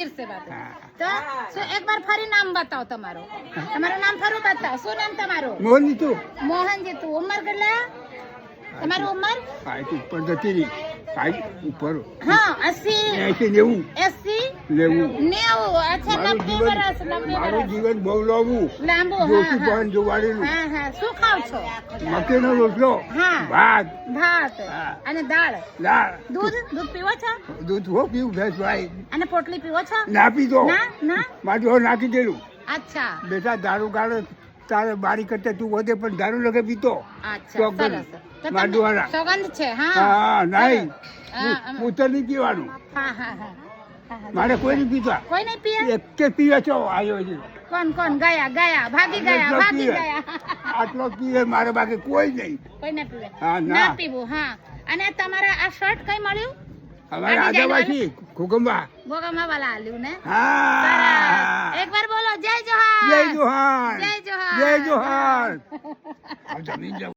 से बात तो सो एक बार फरी नाम बताओ તમારો તમારું નામ ફરું બતાવો શું નામ તમારું મોહનજી મોહનજી ઉંમર કેટલા તમારી ઉંમર પાઈક ઉપર જતી રહી પાઈક ઉપર હા 80 90 અચ્છા 90 વર્ષ 90 મારું વર્ષ જીવન બહુ લાંબુ લાંબુ જોતી હા પણ જોવાડેલું હા હા શું ખાવ છો મકેનો રોટલો હા ભાત ભાત હા. અને દાળ દાળ દૂધ પીવો છો દૂધ હો પીવું ભેંસ ભાઈ અને પોટલી પીવો છો ના પીધો ના ના મારું નાખી દેલું અચ્છા બેટા દારૂ ગાળો તારે બારી કરતા તું વધે પણ દારૂ લગે પીતો અચ્છા ચોકન. સરસ તો માંડવાના. સોગંદ છે હા હા નહીં હા, ઉતર નહીં પીવાનું હા હા હા મારે કોઈ નહીં પીતા કોઈ નહીં પીએ એક કે પીવે છો આવ્યો છે કોણ ગયા ભાગી એટલો પીવે. ગયા આટલો પીવે મારે બાકી કોઈ નહીં કોઈ ના પીવે હા, ના. ના પીવું હા અને તમારા આ શર્ટ કઈ મળ્યું અમારે આ design આદિવાસી ઘુગંબા બોગામાં વાલા આલ્યું ને હા સરસ. એક વાર બોલો જય જોહાર જય જોહાર જય જોહાર જય જોહાર આ જમીન